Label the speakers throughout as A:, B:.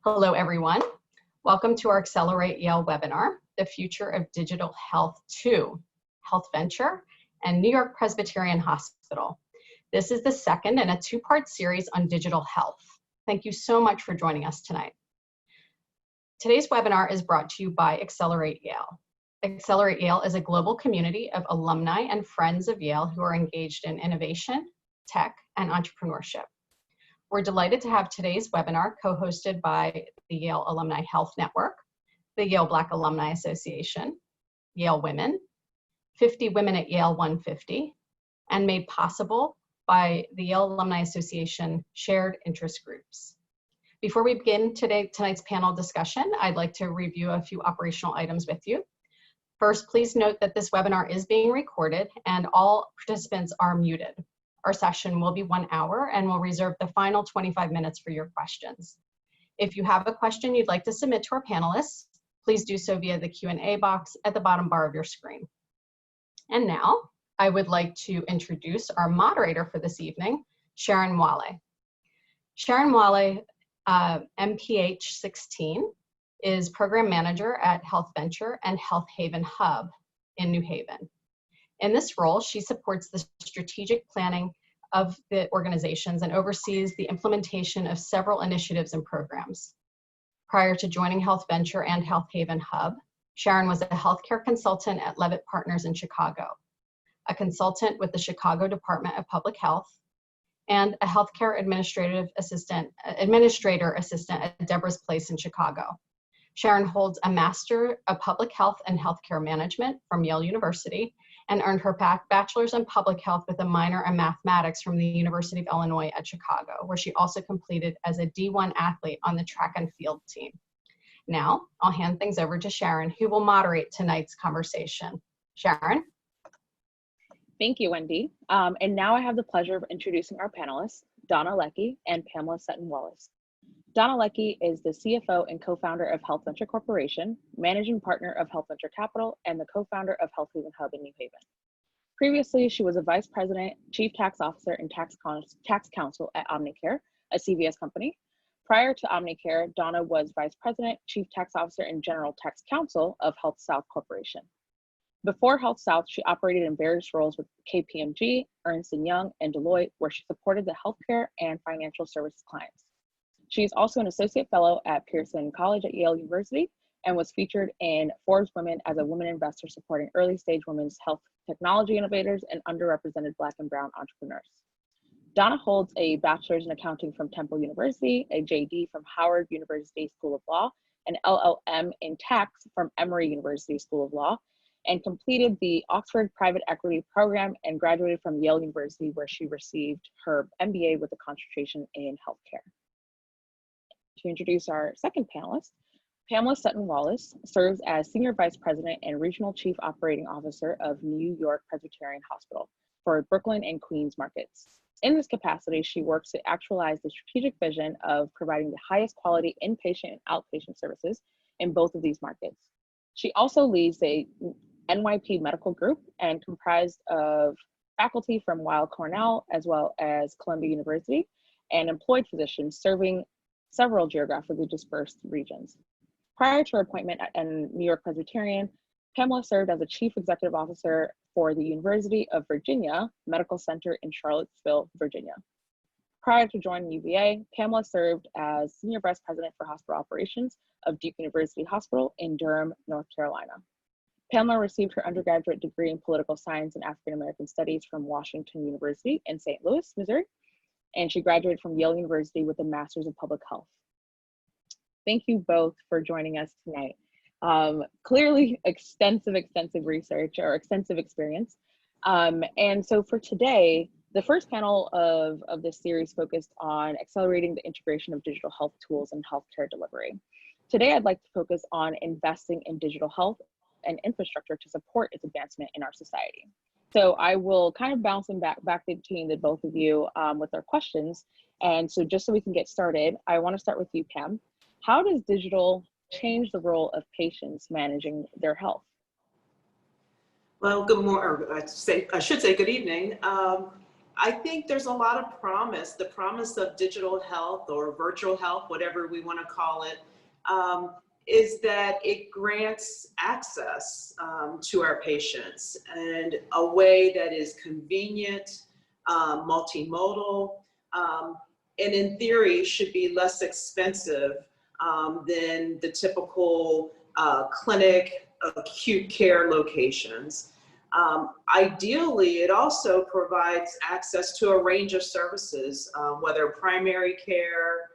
A: Hello, everyone. Welcome to our Accelerate Yale webinar, The Future of Digital Health 2, HealthVenture, and New York Presbyterian Hospital. This is the second in a two-part series on digital health. Thank you so much for joining us tonight. Today's webinar is brought to you by Accelerate Yale. Accelerate Yale is a global community of alumni and friends of Yale who are engaged in innovation, tech, and entrepreneurship. We're delighted to have today's webinar co-hosted by the Yale Alumni Health Network, the Yale Black Alumni Association, Yale Women, 50 Women at Yale 150, and made possible by the Yale Alumni Association shared interest groups. Before we begin tonight's panel discussion, I'd like to review a few operational items with you. First, please note that this webinar is being recorded and all participants are muted. Our session will be 1 hour and we'll reserve the final 25 minutes for your questions. If you have a question you'd like to submit to our panelists, please do so via the Q&A box at the bottom bar of your screen. And now, I would like to introduce our moderator for this evening, Sharon Mwale. Sharon Mwale MPH 16 is Program Manager at HealthVenture and Health Haven Hub in New Haven. In this role, she supports the strategic planning of the organizations and oversees the implementation of several initiatives and programs. Prior to joining HealthVenture and Health Haven Hub, Sharon was a healthcare consultant at Levitt Partners in Chicago, a consultant with the Chicago Department of Public Health, and a healthcare administrator assistant at Deborah's Place in Chicago. Sharon holds a Master of Public Health and Healthcare Management from Yale University and earned her bachelor's in public health with a minor in mathematics from the University of Illinois at Chicago, where she also completed as a D1 athlete on the track and field team. Now, I'll hand things over to Sharon, who will moderate tonight's conversation. Sharon?
B: Thank you, Wendy. And now I have the pleasure of introducing our panelists, Donna Lecky and Pamela Sutton-Wallace. Donna Lecky is the CFO and co-founder of HealthVenture Corporation, managing partner of HealthVenture Capital, and the co-founder of Health Haven Hub in New Haven. Previously, she was a vice president, chief tax officer, and tax counsel at Omnicare, a CVS company. Prior to Omnicare, Donna was vice president, chief tax officer, and general tax counsel of Health South Corporation. Before Health South, she operated in various roles with KPMG, Ernst & Young, and Deloitte, where she supported the healthcare and financial services clients. She is also an associate fellow at Pearson College at Yale University and was featured in Forbes Women as a women investor supporting early stage women's health technology innovators and underrepresented Black and Brown entrepreneurs. Donna holds a bachelor's in accounting from Temple University, a JD from Howard University School of Law, an LLM in tax from Emory University School of Law, and completed the Oxford Private Equity Program and graduated from Yale University, where she received her MBA with a concentration in healthcare. To introduce our second panelist, Pamela Sutton-Wallace serves as Senior Vice President and Regional Chief Operating Officer of New York Presbyterian Hospital for Brooklyn and Queens markets. In this capacity, she works to actualize the strategic vision of providing the highest quality inpatient and outpatient services in both of these markets. She also leads a NYP medical group and comprised of faculty from Weill Cornell as well as Columbia University and employed physicians serving several geographically dispersed regions. Prior to her appointment at New York Presbyterian, Pamela served as a chief executive officer for the University of Virginia Medical Center in Charlottesville, Virginia. Prior to joining UVA, Pamela served as senior vice president for hospital operations of Duke University Hospital in Durham, North Carolina. Pamela received her undergraduate degree in political science and African American studies from Washington University in St. Louis, Missouri, and she graduated from Yale University with a master's in public health. Thank you both for joining us tonight. Clearly extensive research or extensive experience. And so for today, the first panel of this series focused on accelerating the integration of digital health tools in healthcare delivery. Today, I'd like to focus on investing in digital health and infrastructure to support its advancement in our society. So I will kind of bounce them back between the both of you with our questions. And so just so we can get started, I want to start with you, Pam. How does digital change the role of patients managing their health?
C: Well, good morning, or I should say good evening. I think there's a lot of promise, the promise of digital health or virtual health, whatever we want to call it, is that it grants access to our patients in a way that is convenient, multimodal, and in theory should be less expensive than the typical clinic acute care locations. Ideally, it also provides access to a range of services, whether primary care,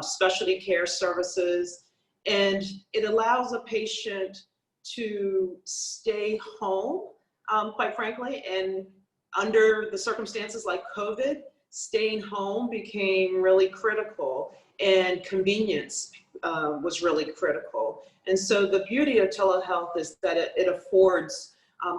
C: specialty care services, and it allows a patient to stay home, quite frankly, and under the circumstances like COVID, staying home became really critical, and convenience was really critical. And so the beauty of telehealth is that it affords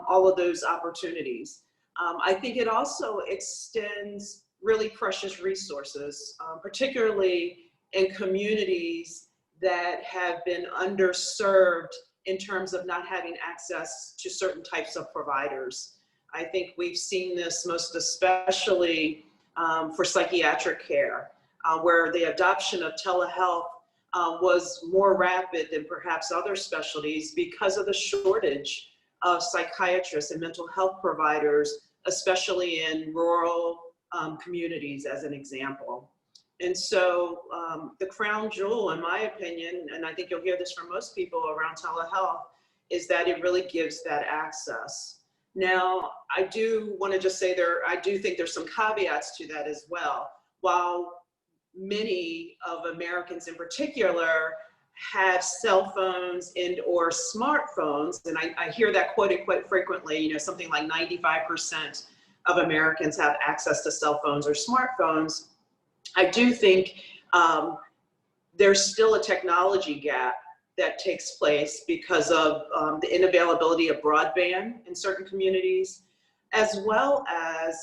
C: all of those opportunities. I think it also extends really precious resources, particularly in communities that have been underserved in terms of not having access to certain types of providers. I think we've seen this most especially for psychiatric care, where the adoption of telehealth was more rapid than perhaps other specialties because of the shortage of psychiatrists and mental health providers, especially in rural communities, as an example. And so the crown jewel, in my opinion, and I think you'll hear this from most people around telehealth, is that it really gives that access. Now, I do want to just say I do think there's some caveats to that as well. While many of Americans in particular have cell phones and or smartphones, and I hear that quoted quite frequently, you know, something like 95% of Americans have access to cell phones or smartphones. I do think there's still a technology gap that takes place because of the inavailability of broadband in certain communities, as well as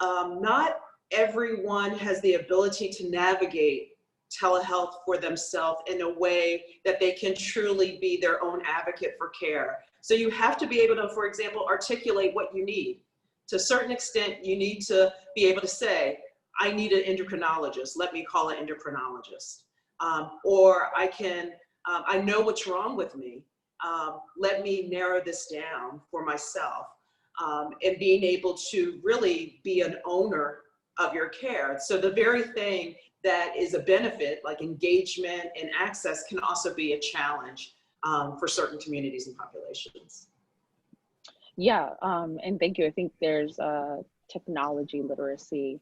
C: not everyone has the ability to navigate telehealth for themselves in a way that they can truly be their own advocate for care. So you have to be able to, for example, articulate what you need. To a certain extent, you need to be able to say, I need an endocrinologist, let me call an endocrinologist. Or I know what's wrong with me, let me narrow this down for myself. And being able to really be an owner of your care. So the very thing that is a benefit, like engagement and access, can also be a challenge for certain communities and populations.
B: Yeah, and thank you. I think there's a technology literacy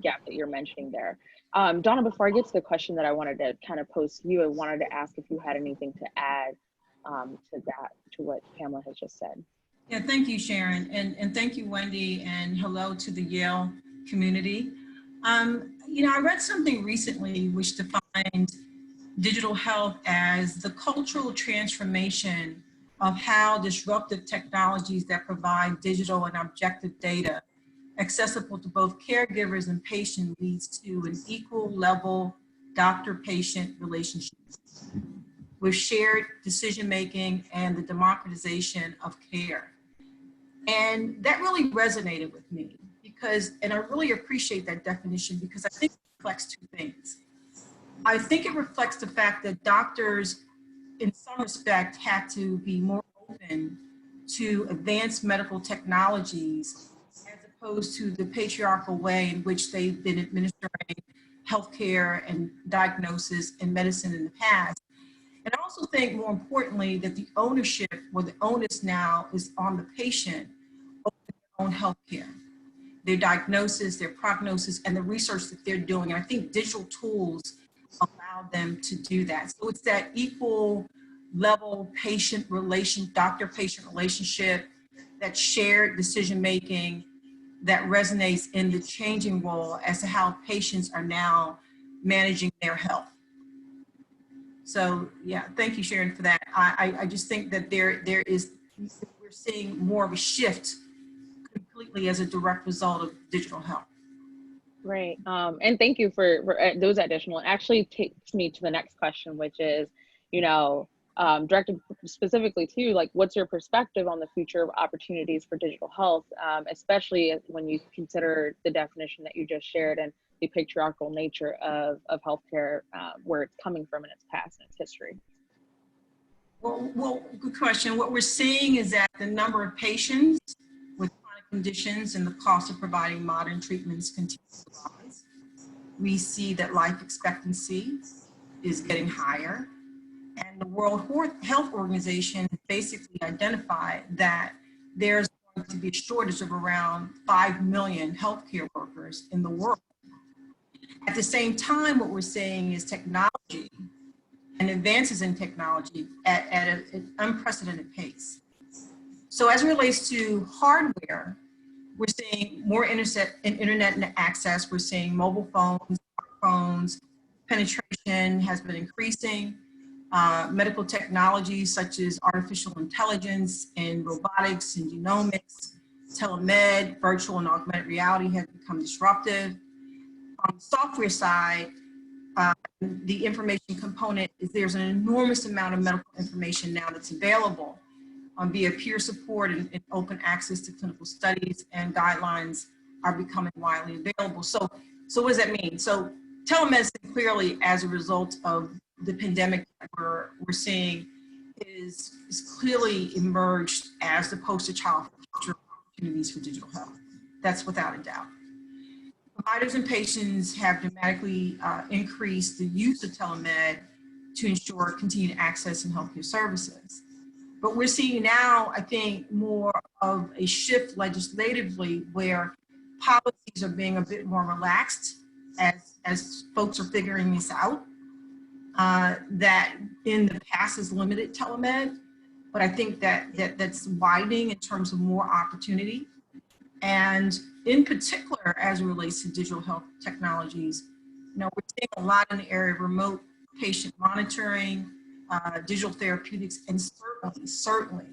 B: gap that you're mentioning there. Donna, before I get to the question that I wanted to kind of pose to you, I wanted to ask if you had anything to add to what Pamela has just said.
D: Yeah, thank you, Sharon, and thank you, Wendy, and hello to the Yale community. You know, I read something recently which defined digital health as the cultural transformation of how disruptive technologies that provide digital and objective data accessible to both caregivers and patients leads to an equal level doctor-patient relationship with shared decision-making and the democratization of care. And that really resonated with me because, and I really appreciate that definition because I think it reflects two things. I think it reflects the fact that doctors, in some respect, had to be more open to advanced medical technologies as opposed to the patriarchal way in which they've been administering healthcare and diagnosis and medicine in the past. And I also think, more importantly, that the ownership or the onus now is on the patient over their own healthcare, their diagnosis, their prognosis, and the research that they're doing. And I think digital tools allow them to do that. So it's that equal level doctor-patient relationship, that shared decision-making that resonates in the changing role as to how patients are now managing their health. So yeah, thank you, Sharon, for that. I just think that we're seeing more of a shift completely as a direct result of digital health.
B: Right, and thank you for those additional. It actually takes me to the next question, which is, you know, directed specifically to, like, what's your perspective on the future of opportunities for digital health, especially when you consider the definition that you just shared and the patriarchal nature of healthcare, where it's coming from in its past and its history?
D: Well, good question. What we're seeing is that the number of patients with chronic conditions and the cost of providing modern treatments continues to rise. We see that life expectancy is getting higher. And the World Health Organization basically identified that there's going to be a shortage of around 5 million healthcare workers in the world. At the same time, what we're seeing is technology and advances in technology at an unprecedented pace. So as it relates to hardware, we're seeing more internet access. We're seeing mobile phones, smartphones, penetration has been increasing. Medical technologies such as artificial intelligence and robotics and genomics, telemed, virtual and augmented reality have become disruptive. On the software side, the information component is there's an enormous amount of medical information now that's available via peer support and open access to clinical studies, and guidelines are becoming widely available. So what does that mean? So telemedicine clearly, as a result of the pandemic that we're seeing, is clearly emerged as the poster child for future opportunities for digital health. That's without a doubt. Providers and patients have dramatically increased the use of telemed to ensure continued access in healthcare services. But we're seeing now, I think, more of a shift legislatively where policies are being a bit more relaxed as folks are figuring this out. That in the past has limited telemed, but I think that's widening in terms of more opportunity. And in particular, as it relates to digital health technologies, we're seeing a lot in the area of remote patient monitoring, digital therapeutics, and certainly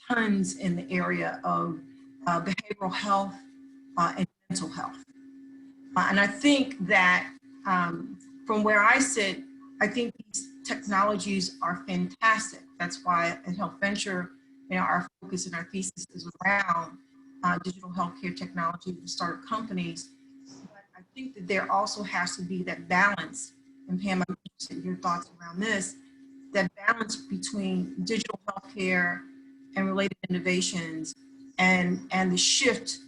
D: tons in the area of behavioral health and mental health. And I think that from where I sit, I think these technologies are fantastic. That's why at HealthVenture, our focus and our thesis is around digital healthcare technology to start companies. But I think that there also has to be that balance, and Pam, I'm interested in your thoughts around this, that balance between digital healthcare and related innovations and the shift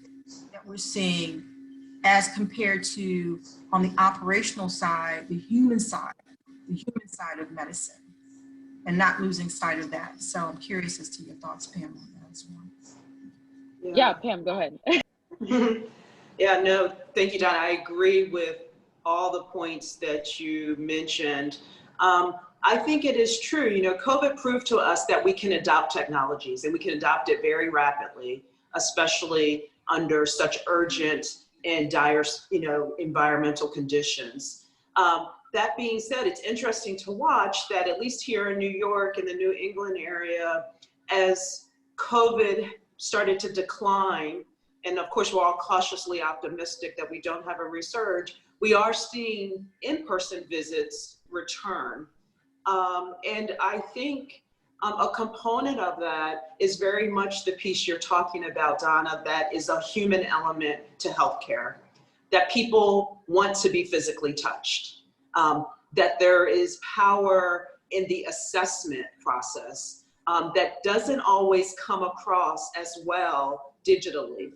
D: that we're seeing as compared to, on the operational side, the human side of medicine, and not losing sight of that. So I'm curious as to your thoughts, Pam, on that as well.
B: Yeah, Pam, go ahead.
C: Yeah, no, thank you, Donna. I agree with all the points that you mentioned. I think it is true. COVID proved to us that we can adopt technologies, and we can adopt it very rapidly, especially under such urgent and dire, environmental conditions. That being said, it's interesting to watch that at least here in New York and the New England area, as COVID started to decline, and of course we're all cautiously optimistic that we don't have a resurge, we are seeing in-person visits return. And I think a component of that is very much the piece you're talking about, Donna, that is a human element to healthcare, that people want to be physically touched, that there is power in the assessment process that doesn't always come across as well digitally.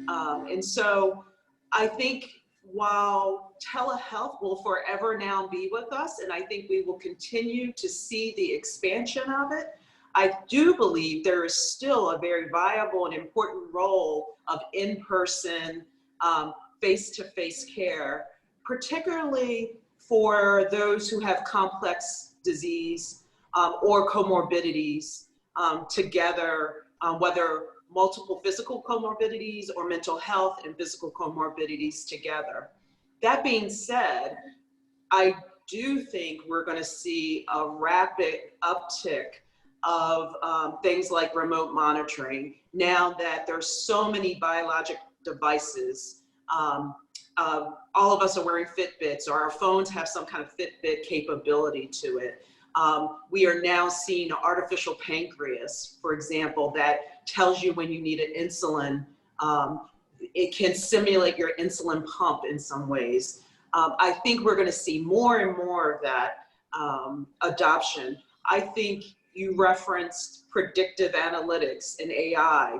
C: And so I think while telehealth will forever now be with us, and I think we will continue to see the expansion of it, I do believe there is still a very viable and important role of in-person, face-to-face care, particularly for those who have complex disease or comorbidities together, whether multiple physical comorbidities or mental health and physical comorbidities together. That being said, I do think we're going to see a rapid uptick of things like remote monitoring now that there's so many biologic devices. All of us are wearing Fitbits, or our phones have some kind of Fitbit capability to it. We are now seeing an artificial pancreas, for example, that tells you when you need an insulin. It can simulate your insulin pump in some ways. I think we're going to see more and more of that adoption. I think you referenced predictive analytics and AI.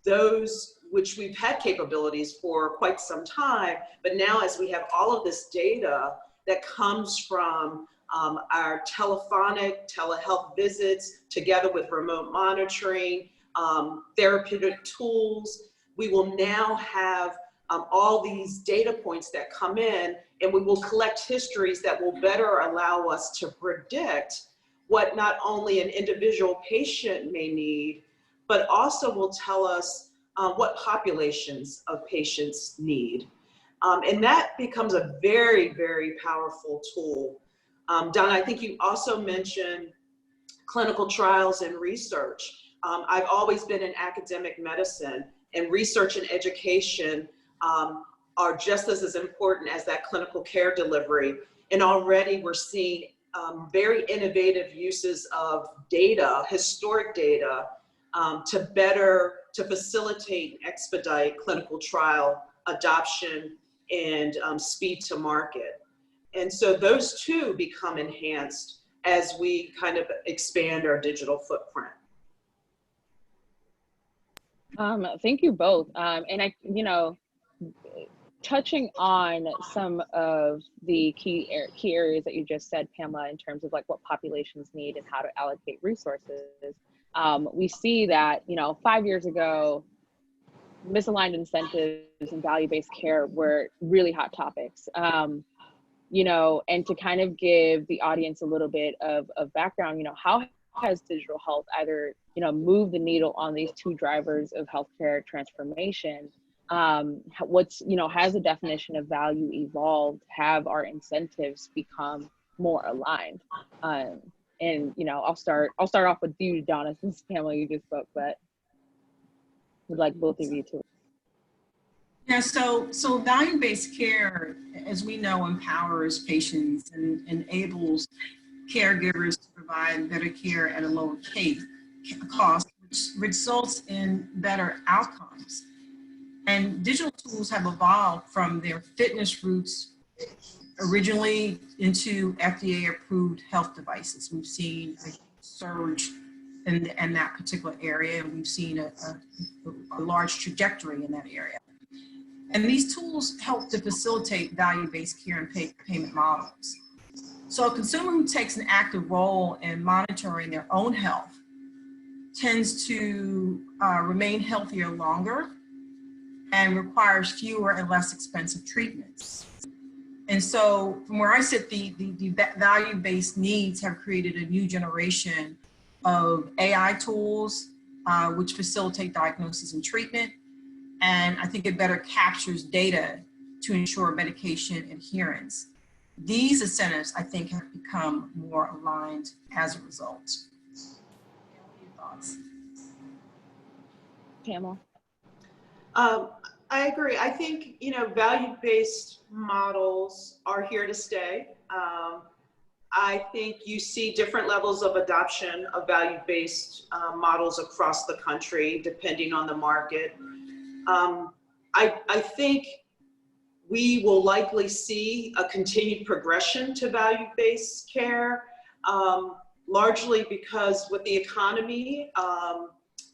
C: Those which we've had capabilities for quite some time, but now as we have all of this data that comes from our telehealth visits together with remote monitoring, therapeutic tools, we will now have all these data points that come in, and we will collect histories that will better allow us to predict what not only an individual patient may need, but also will tell us what populations of patients need. And that becomes a very, very powerful tool. Donna, I think you also mentioned clinical trials and research. I've always been in academic medicine, and research and education are just as important as that clinical care delivery. And already we're seeing very innovative uses of data, historic data, to facilitate and expedite clinical trial adoption and speed to market. And so those two become enhanced as we kind of expand our digital footprint.
B: Thank you both. And I, touching on some of the key areas that you just said, Pamela, in terms of like what populations need and how to allocate resources, we see that, 5 years ago, misaligned incentives and value-based care were really hot topics. And to kind of give the audience a little bit of background, how has digital health either, moved the needle on these two drivers of healthcare transformation? Has the definition of value evolved? Have our incentives become more aligned? And I'll start off with you, Donna, since Pamela, you just spoke, but would like both of you to.
D: Yeah, so value-based care, as we know, empowers patients and enables caregivers to provide better care at a lower cost, which results in better outcomes. And digital tools have evolved from their fitness roots originally into FDA-approved health devices. We've seen a surge in that particular area, and we've seen a large trajectory in that area. And these tools help to facilitate value-based care and payment models. So a consumer who takes an active role in monitoring their own health tends to remain healthier longer and requires fewer and less expensive treatments. And so from where I sit, the value-based needs have created a new generation of AI tools, which facilitate diagnosis and treatment. And I think it better captures data to ensure medication adherence. These incentives, I think, have become more aligned as a result. Your thoughts?
B: Pamela?
C: I agree. I think, value-based models are here to stay. I think you see different levels of adoption of value-based models across the country, depending on the market. I think we will likely see a continued progression to value-based care, largely because with the economy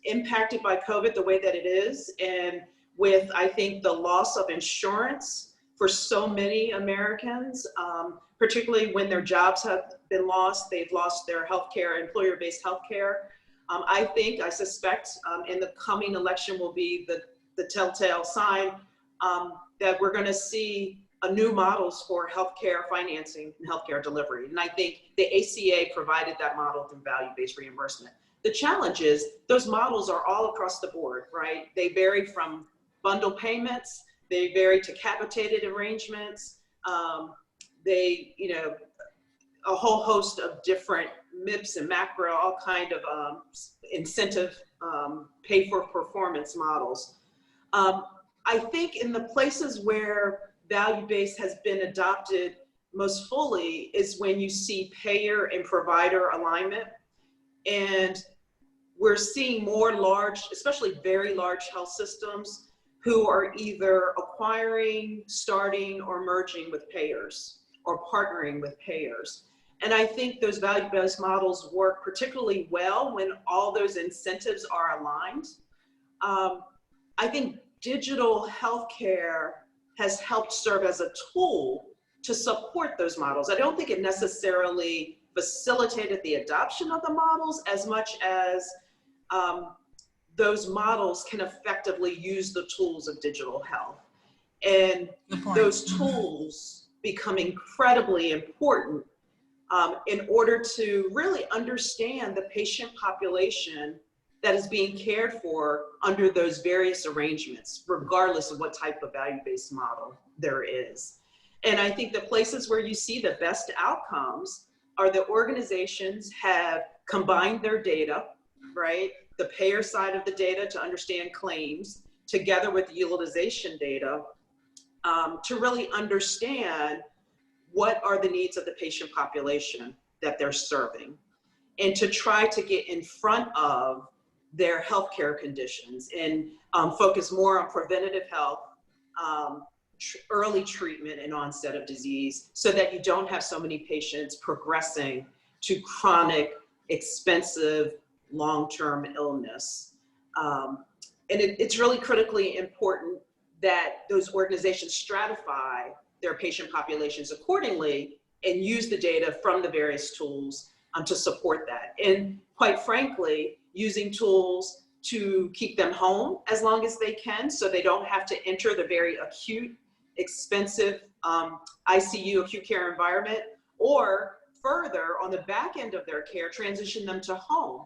C: impacted by COVID the way that it is, and with, I think, the loss of insurance for so many Americans, particularly when their jobs have been lost, they've lost their healthcare, employer-based healthcare. I suspect in the coming election will be the telltale sign that we're going to see new models for healthcare financing and healthcare delivery. And I think the ACA provided that model through value-based reimbursement. The challenge is those models are all across the board, right? They vary from bundle payments, they vary to capitated arrangements, a whole host of different MIPS and macro, all kind of incentive pay for performance models. I think in the places where value-based has been adopted most fully is when you see payer and provider alignment. And we're seeing more large, especially very large health systems who are either acquiring, starting, or merging with payers or partnering with payers. And I think those value-based models work particularly well when all those incentives are aligned. I think digital healthcare has helped serve as a tool to support those models. I don't think it necessarily facilitated the adoption of the models as much as those models can effectively use the tools of digital health. And those tools become incredibly important in order to really understand the patient population that is being cared for under those various arrangements, regardless of what type of value-based model there is. And I think the places where you see the best outcomes are the organizations have combined their data, right? The payer side of the data to understand claims, together with the utilization data, to really understand what are the needs of the patient population that they're serving, and to try to get in front of their healthcare conditions and focus more on preventative health, early treatment and onset of disease, so that you don't have so many patients progressing to chronic, expensive, long-term illness. And it's really critically important that those organizations stratify their patient populations accordingly and use the data from the various tools to support that. And quite frankly, using tools to keep them home as long as they can, so they don't have to enter the very acute, expensive ICU, acute care environment, or further on the back end of their care, transition them to home.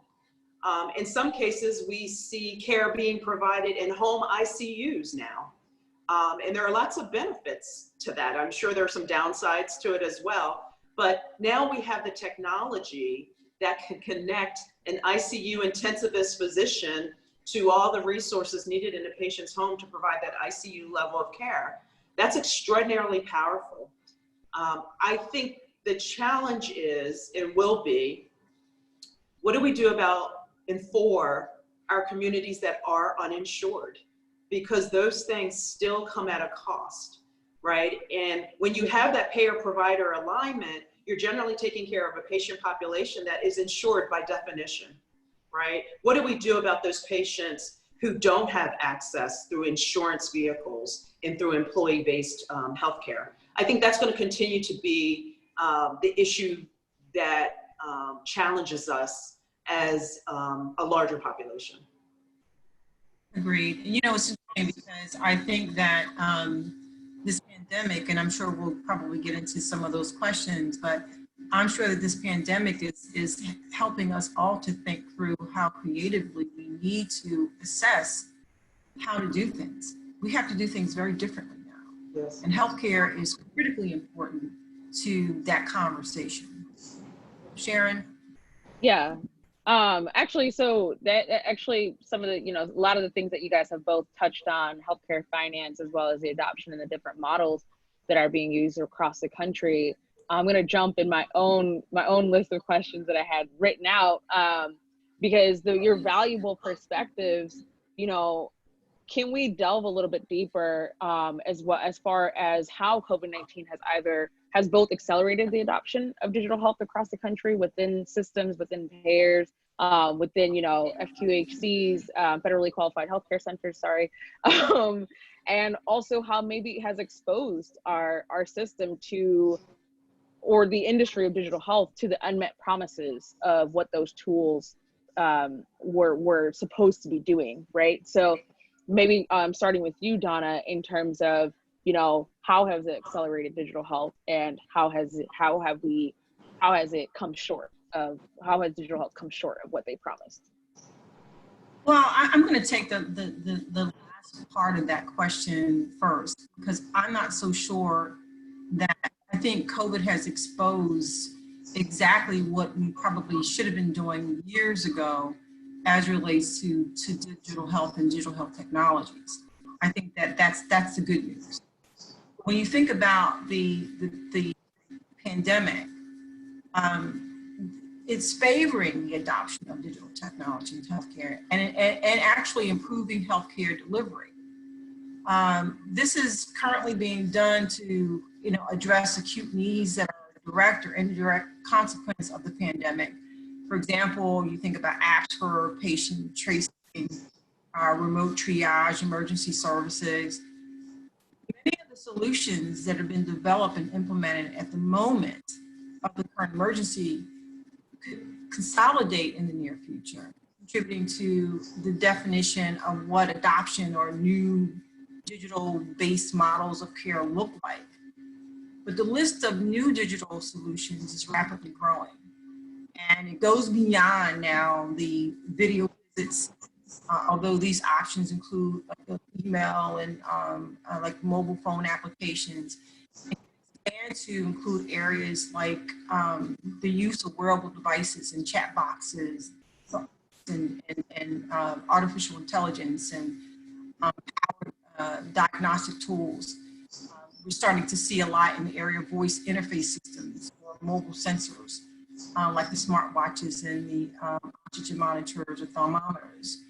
C: In some cases, we see care being provided in home ICUs now. And there are lots of benefits to that. I'm sure there are some downsides to it as well. But now we have the technology that can connect an ICU intensivist physician to all the resources needed in a patient's home to provide that ICU level of care. That's extraordinarily powerful. I think the challenge is, and will be, what do we do about and for our communities that are uninsured? Because those things still come at a cost, right? And when you have that payer-provider alignment, you're generally taking care of a patient population that is insured by definition, right? What do we do about those patients who don't have access through insurance vehicles and through employee-based healthcare? I think that's going to continue to be the issue that challenges us as a larger population.
D: Agreed. You know, it's interesting because I think that this pandemic, and I'm sure we'll probably get into some of those questions, but I'm sure that this pandemic is helping us all to think through how creatively we need to assess how to do things. We have to do things very differently now.
C: Yes.
D: And healthcare is critically important to that conversation. Sharon?
B: Yeah. Actually, so that actually some of the, you know, a lot of the things that you guys have both touched on, healthcare finance, as well as the adoption and the different models that are being used across the country. I'm going to jump in my own list of questions that I had written out, because your valuable perspectives, you know, can we delve a little bit deeper as far as how COVID-19 has both accelerated the adoption of digital health across the country within systems, within payers, within, you know, FQHCs, federally qualified healthcare centers, sorry, and also how maybe it has exposed our system to, or the industry of digital health, to the unmet promises of what those tools were supposed to be doing, right? So maybe starting with you, Donna, in terms of, you know, how has it accelerated digital health, and how has digital health come short of what they promised?
D: Well, I'm going to take the last part of that question first, because I'm not so sure that I think COVID has exposed exactly what we probably should have been doing years ago as relates to digital health and digital health technologies. I think that's the good news. When you think about the pandemic, it's favoring the adoption of digital technology in healthcare and actually improving healthcare delivery. This is currently being done to, address acute needs that are a direct or indirect consequence of the pandemic. For example, you think about apps for patient tracing, remote triage, emergency services. Many of the solutions that have been developed and implemented at the moment of the current emergency could consolidate in the near future, contributing to the definition of what adoption or new digital-based models of care look like. But the list of new digital solutions is rapidly growing. And it goes beyond now the video visits, although these options include email and like mobile phone applications, and to include areas like the use of wearable devices and chat boxes and artificial intelligence and diagnostic tools. We're starting to see a lot in the area of voice interface systems or mobile sensors, like the smartwatches and the oxygen monitors or thermometers.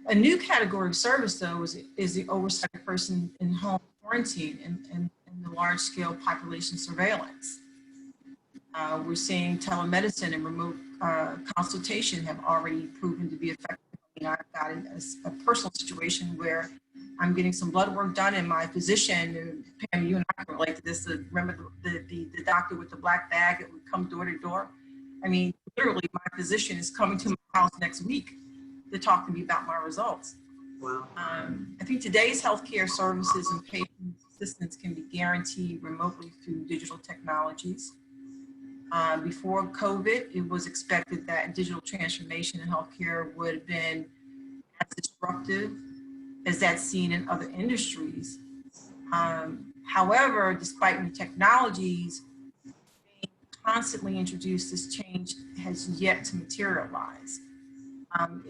D: A new category of service, though, is the oversight of person in home quarantine and the large-scale population surveillance. We're seeing telemedicine and remote consultation have already proven to be effective. I've got a personal situation where I'm getting some blood work done, and my physician, and Pam, you and I can relate to this. Remember the doctor with the black bag that would come door to door? I mean, literally, my physician is coming to my house next week to talk to me about my results.
C: Wow.
D: I think today's healthcare services and patient assistance can be guaranteed remotely through digital technologies. Before COVID, it was expected that digital transformation in healthcare would have been as disruptive as that's seen in other industries. However, despite new technologies being constantly introduced, this change has yet to materialize.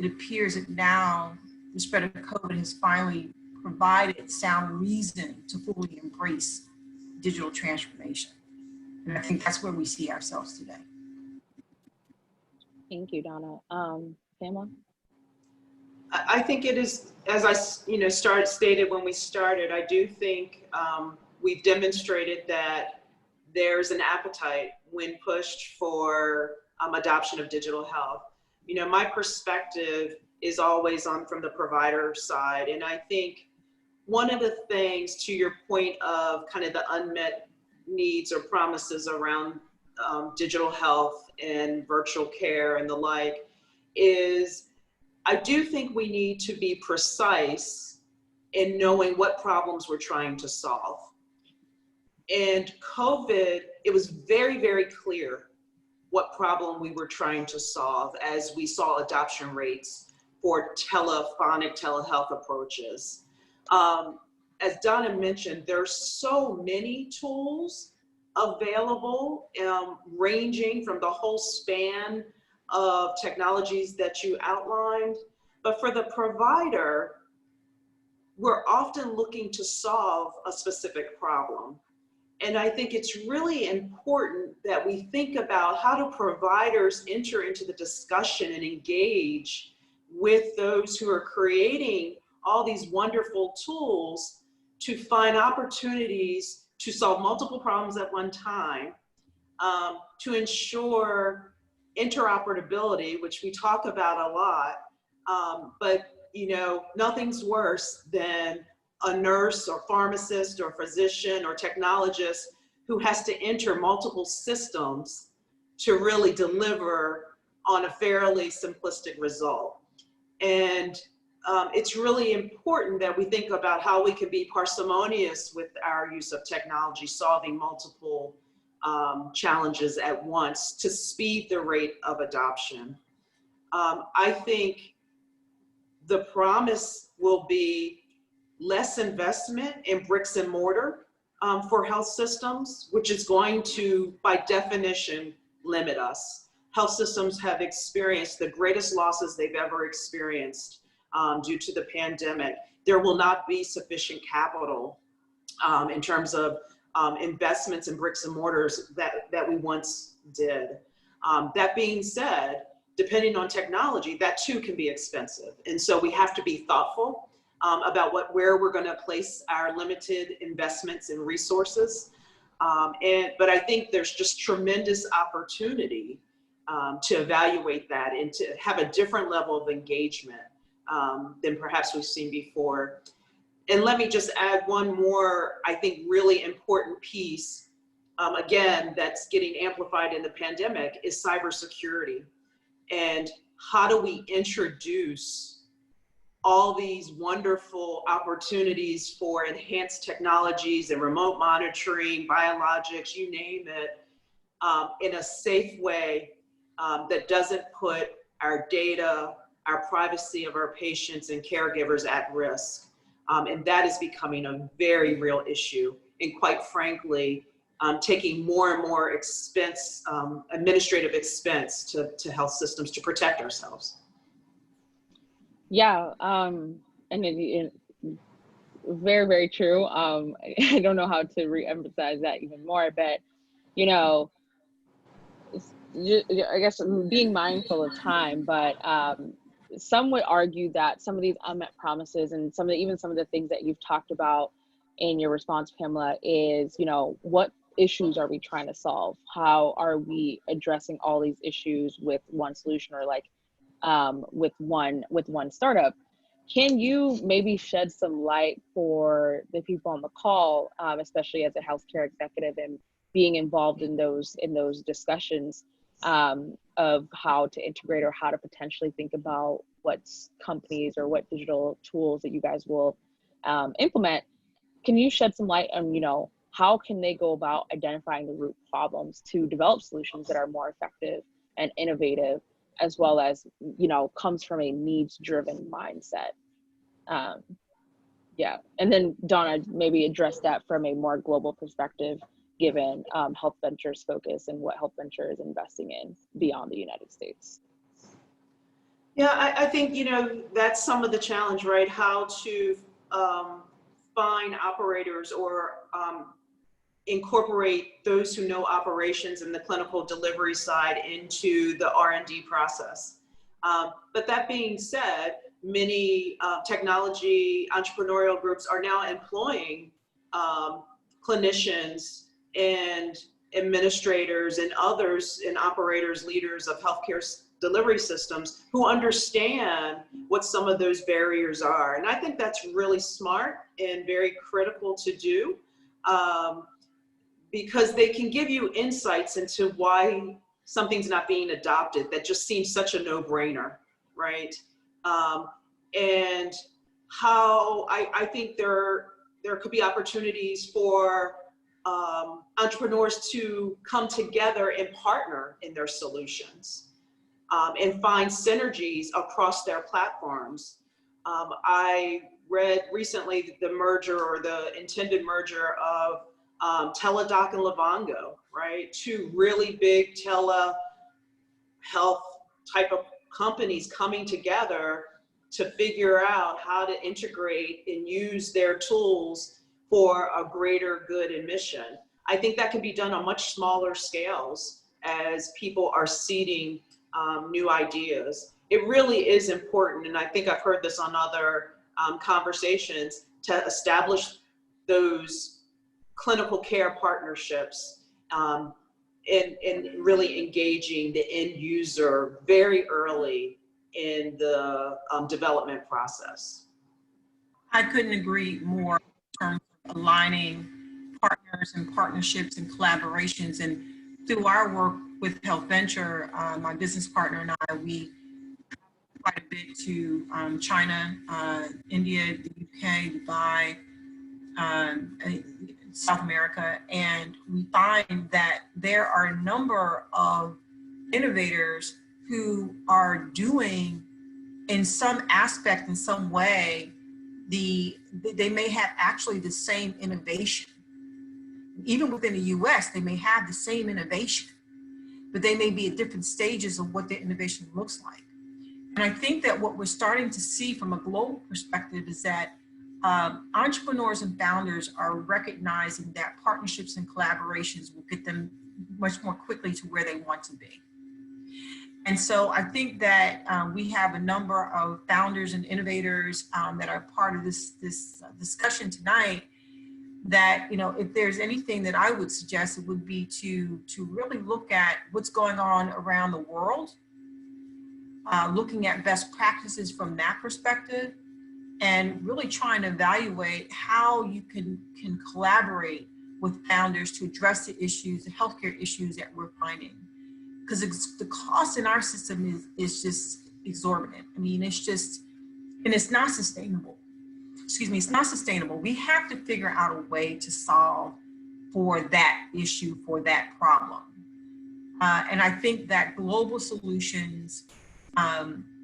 D: It appears that now the spread of COVID has finally provided sound reason to fully embrace digital transformation. And I think that's where we see ourselves today.
B: Thank you, Donna. Pamela?
C: I think it is, as I stated when we started, I do think we've demonstrated that there's an appetite when pushed for adoption of digital health. My perspective is always from the provider side. And I think one of the things, to your point of kind of the unmet needs or promises around digital health and virtual care and the like, is I do think we need to be precise in knowing what problems we're trying to solve. And COVID, it was very, very clear what problem we were trying to solve as we saw adoption rates for telehealth approaches. As Donna mentioned, there's so many tools available, ranging from the whole span of technologies that you outlined. But for the provider, we're often looking to solve a specific problem. And I think it's really important that we think about how do providers enter into the discussion and engage with those who are creating all these wonderful tools to find opportunities to solve multiple problems at one time, to ensure interoperability, which we talk about a lot, but nothing's worse than a nurse or pharmacist or physician or technologist who has to enter multiple systems to really deliver on a fairly simplistic result. And it's really important that we think about how we can be parsimonious with our use of technology, solving multiple challenges at once to speed the rate of adoption. I think the promise will be less investment in bricks and mortar for health systems, which is going to, by definition, limit us. Health systems have experienced the greatest losses they've ever experienced due to the pandemic. There will not be sufficient capital in terms of investments in bricks and mortars that we once did. That being said, depending on technology, that too can be expensive. And so we have to be thoughtful about where we're going to place our limited investments and resources. But I think there's just tremendous opportunity to evaluate that and to have a different level of engagement than perhaps we've seen before. And let me just add one more, I think, really important piece, again, that's getting amplified in the pandemic is cybersecurity. And how do we introduce all these wonderful opportunities for enhanced technologies and remote monitoring, biologics, you name it, in a safe way that doesn't put our data, our privacy of our patients and caregivers at risk. And that is becoming a very real issue. And quite frankly, taking more and more expense, administrative expense to health systems to protect ourselves.
B: Yeah, and it very, very true. I don't know how to re-emphasize that even more, but, you know, I guess being mindful of time, but some would argue that some of these unmet promises and even some of the things that you've talked about in your response, Pamela, is, you know, what issues are we trying to solve? How are we addressing all these issues with one solution, or like with one startup? Can you maybe shed some light for the people on the call, especially as a healthcare executive and being involved in those discussions, of how to integrate or how to potentially think about what companies or what digital tools that you guys will implement? Can you shed some light on, you know, how can they go about identifying the root problems to develop solutions that are more effective and innovative, as well as, you know, comes from a needs-driven mindset? Yeah, and then Donna, maybe address that from a more global perspective, given HealthVenture's focus and what HealthVenture is investing in beyond the United States.
C: Yeah, I think, you know, that's some of the challenge, right? How to find operators or incorporate those who know operations and the clinical delivery side into the R&D process. But that being said, many technology entrepreneurial groups are now employing clinicians and administrators and others and operators, leaders of healthcare delivery systems who understand what some of those barriers are. And I think that's really smart and very critical to do, because they can give you insights into why something's not being adopted that just seems such a no-brainer, right? And how I think there could be opportunities for entrepreneurs to come together and partner in their solutions, and find synergies across their platforms. I read recently the merger or the intended merger of Teladoc and Livongo, right? Two really big telehealth type of companies coming together to figure out how to integrate and use their tools for a greater good and mission. I think that can be done on much smaller scales as people are seeding new ideas. It really is important, and I think I've heard this on other conversations, to establish those clinical care partnerships and really engaging the end user very early in the development process.
D: I couldn't agree more in terms of aligning partners and partnerships and collaborations. And through our work with HealthVenture, my business partner and I, we quite a bit to China, India, the UK, Dubai, South America, and we find that there are a number of innovators who are doing, in some aspect, in some way, they may have actually the same innovation. Even within the US, they may have the same innovation, but they may be at different stages of what the innovation looks like. And I think that what we're starting to see from a global perspective is that entrepreneurs and founders are recognizing that partnerships and collaborations will get them much more quickly to where they want to be. And so I think that we have a number of founders and innovators that are part of this discussion tonight that, you know, if there's anything that I would suggest, it would be to really look at what's going on around the world, looking at best practices from that perspective, and really trying to evaluate how you can collaborate with founders to address the issues, the healthcare issues that we're finding. Because the cost in our system is just exorbitant. I mean, it's just, and it's not sustainable. Excuse me, it's not sustainable. We have to figure out a way to solve for that issue, for that problem. And I think that global solutions,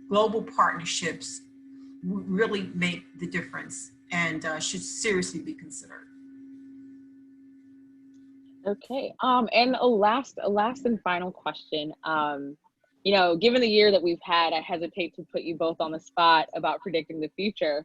D: global partnerships really make the difference and should seriously be considered.
B: Okay, and a last and final question. You know, given the year that we've had, I hesitate to put you both on the spot about predicting the future.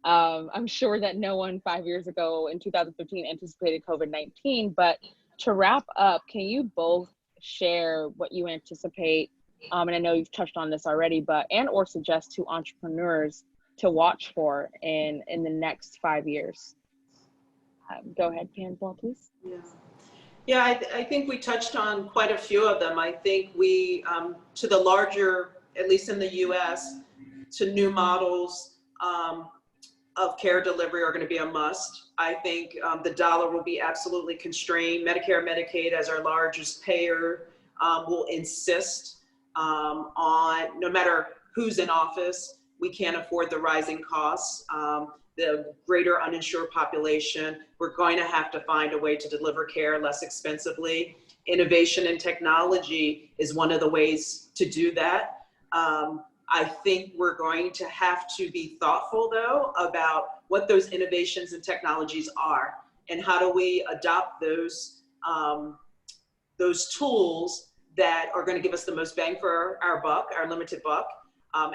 B: I'm sure that no one 5 years ago in 2015 anticipated COVID-19, but to wrap up, can you both share what you anticipate, and I know you've touched on this already, but or suggest to entrepreneurs to watch for in the next 5 years? Go ahead, Pamela, please.
C: Yeah, I think we touched on quite a few of them. I think we, to the larger, at least in the US, to new models of care delivery are going to be a must. I think the dollar will be absolutely constrained. Medicare, Medicaid as our largest payer will insist on, no matter who's in office, we can't afford the rising costs. The greater uninsured population, we're going to have to find a way to deliver care less expensively. Innovation and technology is one of the ways to do that. I think we're going to have to be thoughtful, though, about what those innovations and technologies are and how do we adopt those tools that are going to give us the most bang for our buck, our limited buck.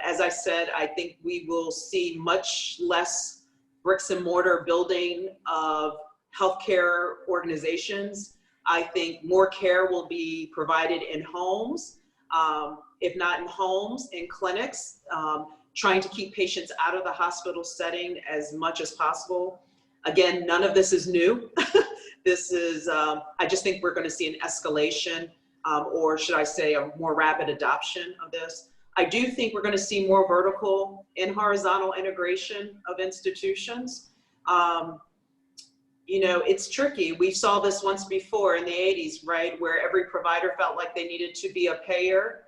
C: As I said, I think we will see much less bricks and mortar building of healthcare organizations. I think more care will be provided in homes, if not in homes, in clinics, trying to keep patients out of the hospital setting as much as possible. Again, none of this is new. This is, I just think we're going to see an escalation, or should I say a more rapid adoption of this. I do think we're going to see more vertical and horizontal integration of institutions. You know, it's tricky. We saw this once before in the 80s, right, where every provider felt like they needed to be a payer.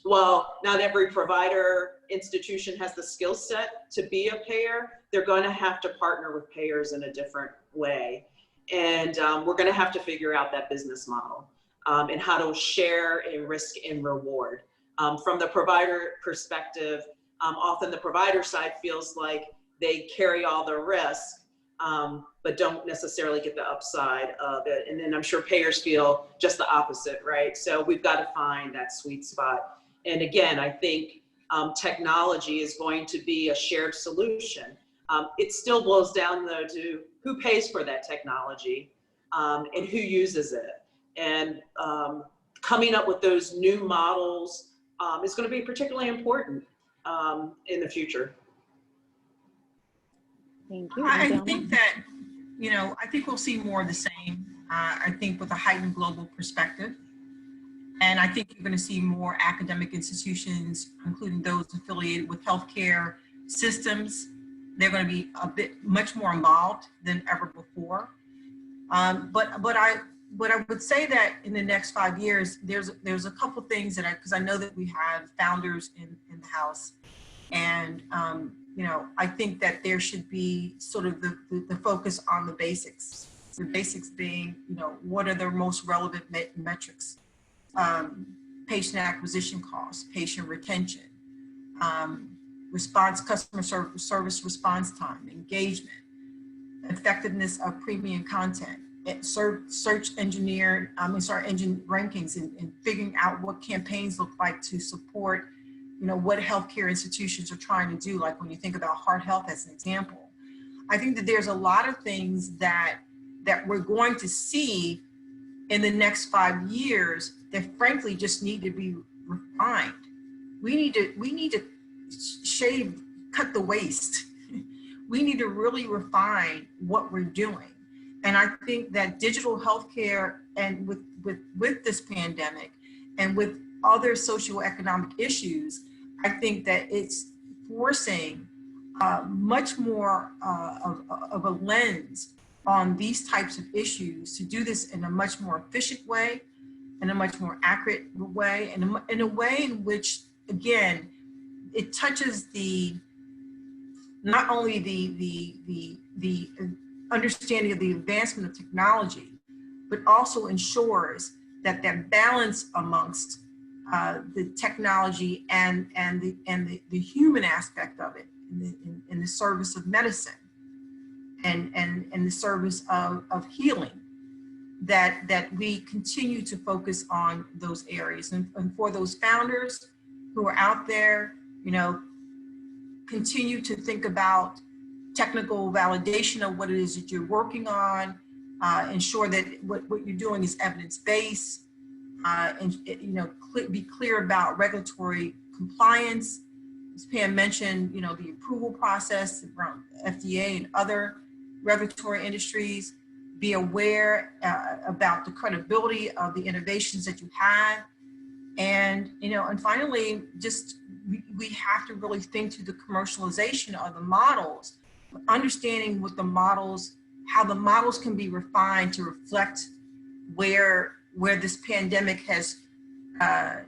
C: Well, not every provider institution has the skill set to be a payer. They're going to have to partner with payers in a different way. And we're going to have to figure out that business model and how to share a risk and reward. From the provider perspective, often the provider side feels like they carry all the risk, but don't necessarily get the upside of it. And then I'm sure payers feel just the opposite, right? So we've got to find that sweet spot. And again, I think technology is going to be a shared solution. It still boils down, though, to who pays for that technology and who uses it. And coming up with those new models is going to be particularly important in the future.
B: Thank you.
D: I think that, you know, I think we'll see more of the same, I think with a heightened global perspective. And I think you're going to see more academic institutions, including those affiliated with healthcare systems. They're going to be much more involved than ever before. But I would say that in the next 5 years, there's a couple things that because I know that we have founders in the house, and you know, I think that there should be sort of the focus on the basics. The basics being, you know, what are the most relevant metrics? Patient acquisition costs, patient retention, customer service response time, engagement, effectiveness of premium content, search engine rankings, and figuring out what campaigns look like to support what healthcare institutions are trying to do, like when you think about heart health as an example. I think that there's a lot of things that we're going to see in the next 5 years that frankly just need to be refined. We need to cut the waste. We need to really refine what we're doing. And I think that digital healthcare, and with this pandemic and with other socioeconomic issues, I think that it's forcing much more of a lens on these types of issues, to do this in a much more efficient way, in a much more accurate way, and in a way in which, again, it touches not only the understanding of the advancement of technology, but also ensures that balance amongst the technology and the human aspect of it in the service of medicine and the service of healing, that we continue to focus on those areas. And for those founders who are out there, continue to think about technical validation of what it is that you're working on, ensure that what you're doing is evidence-based, and be clear about regulatory compliance. As Pam mentioned, the approval process around FDA and other regulatory industries. Be aware about the credibility of the innovations that you have. And, and finally, just we have to really think through the commercialization of the models, understanding how the models can be refined to reflect where this pandemic has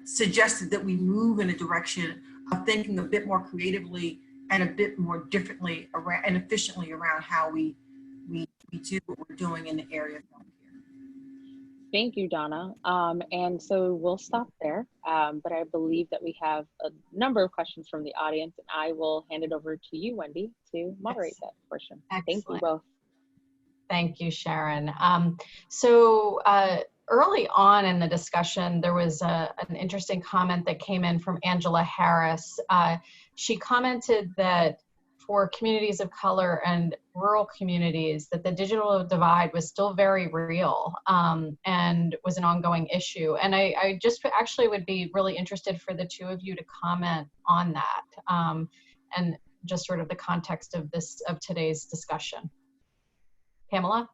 D: suggested that we move in a direction of thinking a bit more creatively and a bit more differently and efficiently around how we do what we're doing in the area of healthcare.
B: Thank you, Donna. And so we'll stop there, but I believe that we have a number of questions from the audience, and I will hand it over to you, Wendy, to moderate that portion.
A: Excellent.
B: Thank you both.
A: Thank you, Sharon. Early on in the discussion, there was an interesting comment that came in from Angela Harris. She commented that for communities of color and rural communities, that the digital divide was still very real and was an ongoing issue. And I just actually would be really interested for the two of you to comment on that and just sort of the context of today's discussion. Pamela?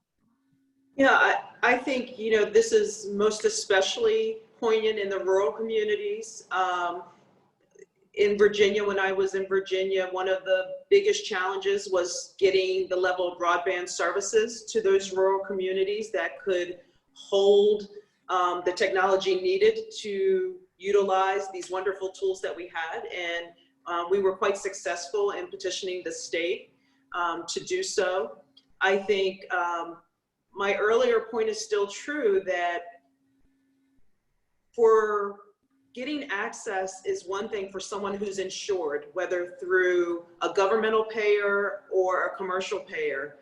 C: Yeah, I think, this is most especially poignant in the rural communities. In Virginia, when I was in Virginia, one of the biggest challenges was getting the level of broadband services to those rural communities that could hold the technology needed to utilize these wonderful tools that we had. And we were quite successful in petitioning the state to do so. I think my earlier point is still true, that for getting access is one thing for someone who's insured, whether through a governmental payer or a commercial payer.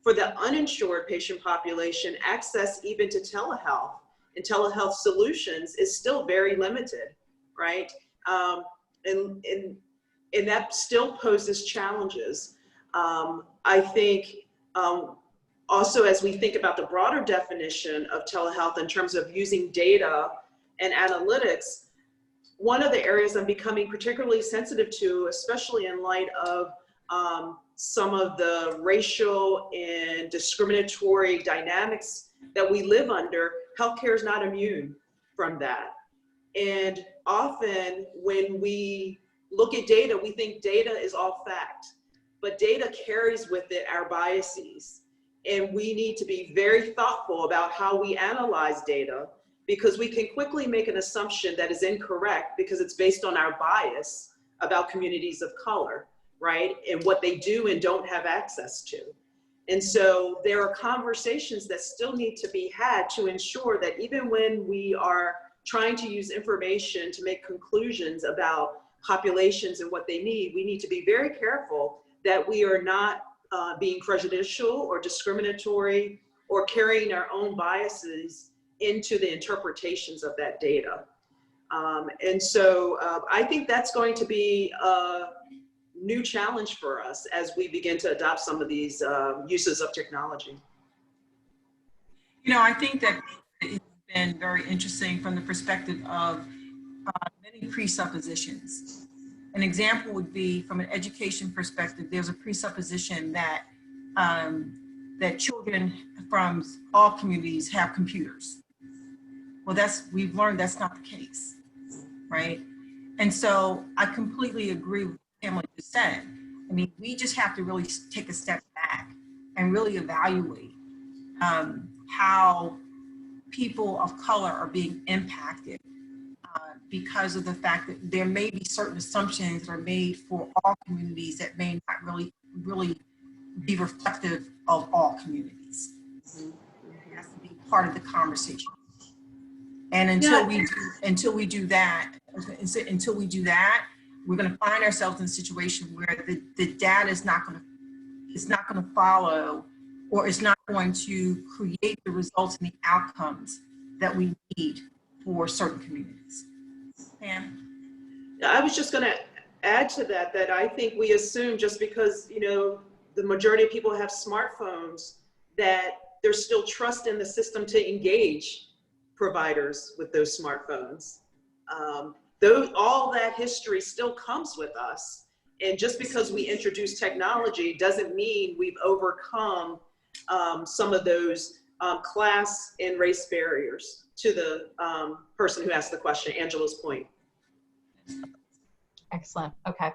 C: For the uninsured patient population, access even to telehealth and telehealth solutions is still very limited, right? And that still poses challenges. I think also, as we think about the broader definition of telehealth in terms of using data and analytics, one of the areas I'm becoming particularly sensitive to, especially in light of some of the racial and discriminatory dynamics that we live under, healthcare is not immune from that. And often when we look at data, we think data is all fact, but data carries with it our biases. And we need to be very thoughtful about how we analyze data, because we can quickly make an assumption that is incorrect because it's based on our bias about communities of color, right? And what they do and don't have access to. And so there are conversations that still need to be had to ensure that even when we are trying to use information to make conclusions about populations and what they need, we need to be very careful that we are not being prejudicial or discriminatory or carrying our own biases into the interpretations of that data. And so I think that's going to be a new challenge for us as we begin to adopt some of these uses of technology.
D: You know, I think that it's been very interesting from the perspective of many presuppositions. An example would be from an education perspective, there's a presupposition that that children from all communities have computers. Well, we've learned that's not the case, right? And so I completely agree with what Pamela just said. I mean, we just have to really take a step back and really evaluate how people of color are being impacted because of the fact that there may be certain assumptions that are made for all communities that may not really be reflective of all communities. It has to be part of the conversation. And until we do that, we're going to find ourselves in a situation where the data is not going to follow, or is not going to create the results and the outcomes that we need for certain communities. Pam?
C: I was just going to add to that, that I think we assume just because, you know, the majority of people have smartphones, that there's still trust in the system to engage providers with those smartphones. All that history still comes with us. And just because we introduce technology doesn't mean we've overcome some of those class and race barriers, to the person who asked the question, Angela's point.
A: Excellent. Okay.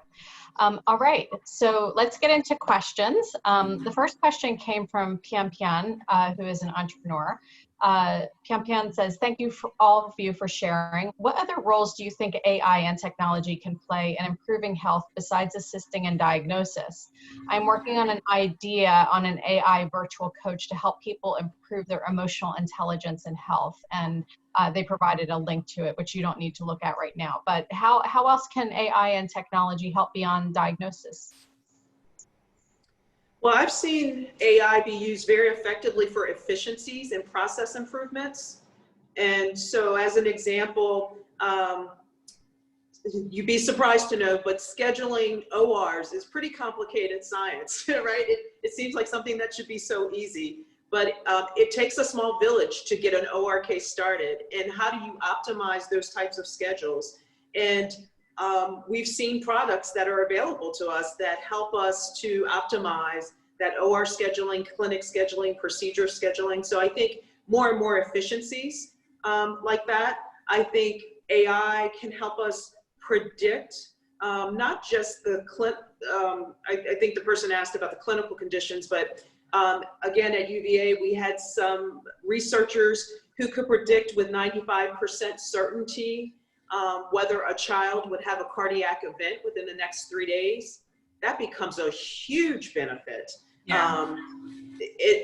A: All right. So let's get into questions. The first question came from Pian Pian, who is an entrepreneur. Pian Pian says, thank you for all of you for sharing. What other roles do you think AI and technology can play in improving health besides assisting in diagnosis? I'm working on an idea on an AI virtual coach to help people improve their emotional intelligence and health. And they provided a link to it, which you don't need to look at right now. But how else can AI and technology help beyond diagnosis?
C: Well, I've seen AI be used very effectively for efficiencies and process improvements. And so as an example, you'd be surprised to know, but scheduling ORs is pretty complicated science, right? It seems like something that should be so easy, but it takes a small village to get an OR case started. And how do you optimize those types of schedules? And we've seen products that are available to us that help us to optimize that OR scheduling, clinic scheduling, procedure scheduling. So I think more and more efficiencies like that. I think AI can help us predict not just the I think the person asked about the clinical conditions, but again, at UVA, we had some researchers who could predict with 95% certainty whether a child would have a cardiac event within the next 3 days. That becomes a huge benefit. Yeah.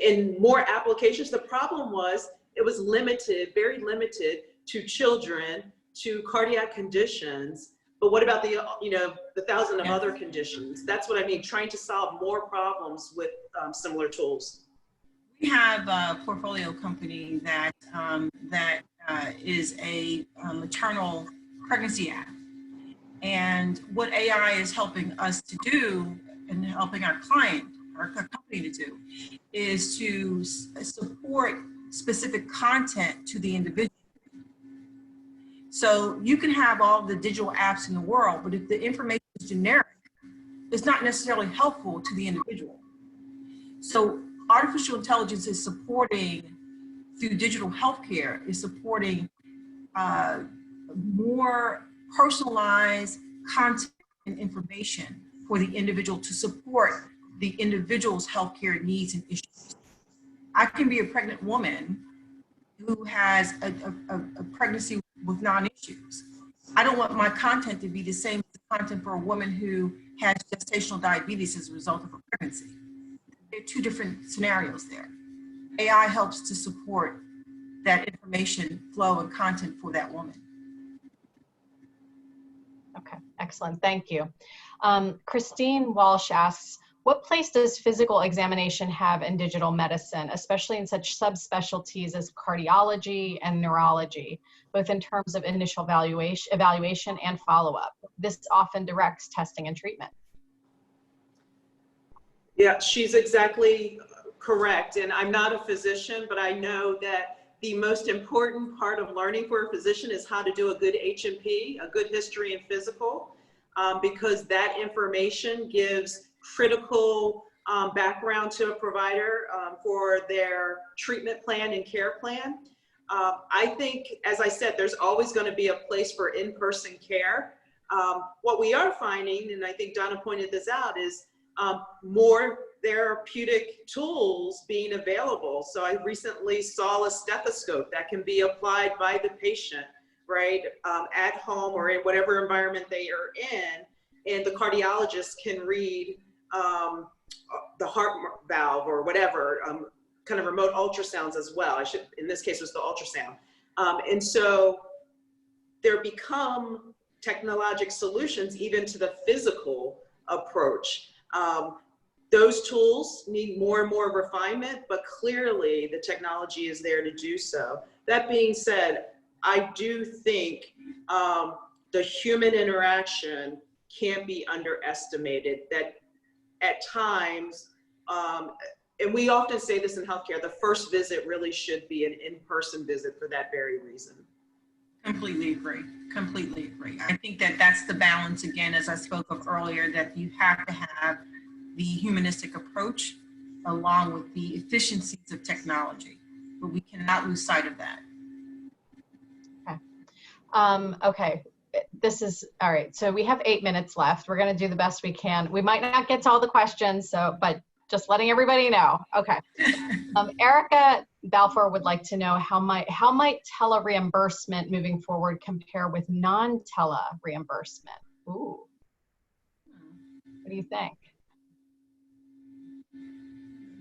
C: In more applications, the problem was it was limited, very limited to children, to cardiac conditions. But what about the 1,000 of other conditions? That's what I mean, trying to solve more problems with similar tools.
D: We have a portfolio company that is a maternal pregnancy app. And what AI is helping us to do, and helping our client, our company to do, is to support specific content to the individual. So you can have all the digital apps in the world, but if the information is generic, it's not necessarily helpful to the individual. So artificial intelligence is supporting, through digital healthcare, is supporting more personalized content and information for the individual to support the individual's healthcare needs and issues. I can be a pregnant woman who has a pregnancy with non-issues. I don't want my content to be the same as the content for a woman who has gestational diabetes as a result of a pregnancy. There are two different scenarios there. AI helps to support that information flow and content for that woman.
A: Okay, excellent, thank you. Christine Walsh asks, What place does physical examination have in digital medicine, especially in such subspecialties as cardiology and neurology, both in terms of initial evaluation and follow-up? This often directs testing and treatment.
C: Yeah, she's exactly correct. And I'm not a physician, but I know that the most important part of learning for a physician is how to do a good H&P, a good history and physical, because that information gives critical background to a provider for their treatment plan and care plan. I think, as I said, there's always going to be a place for in-person care. What we are finding, and I think Donna pointed this out, is more therapeutic tools being available. So I recently saw a stethoscope that can be applied by the patient, right, at home or in whatever environment they are in, and the cardiologist can read the heart valve or whatever, kind of remote ultrasounds as well. In this case, it was the ultrasound. And so there become technologic solutions even to the physical approach. Those tools need more and more refinement, but clearly the technology is there to do so. That being said, I do think the human interaction can't be underestimated, that at times, and we often say this in healthcare, the first visit really should be an in-person visit for that very reason.
D: Completely agree. Completely agree. I think that that's the balance, again, as I spoke of earlier, that you have to have the humanistic approach along with the efficiencies of technology, but we cannot lose sight of that.
A: Okay. Okay. This is all right. So we have 8 minutes left. We're going to do the best we can. We might not get to all the questions, but just letting everybody know. Okay. Erica Balfour would like to know how might tele-reimbursement moving forward compare with non-tele reimbursement? Ooh. What do you think?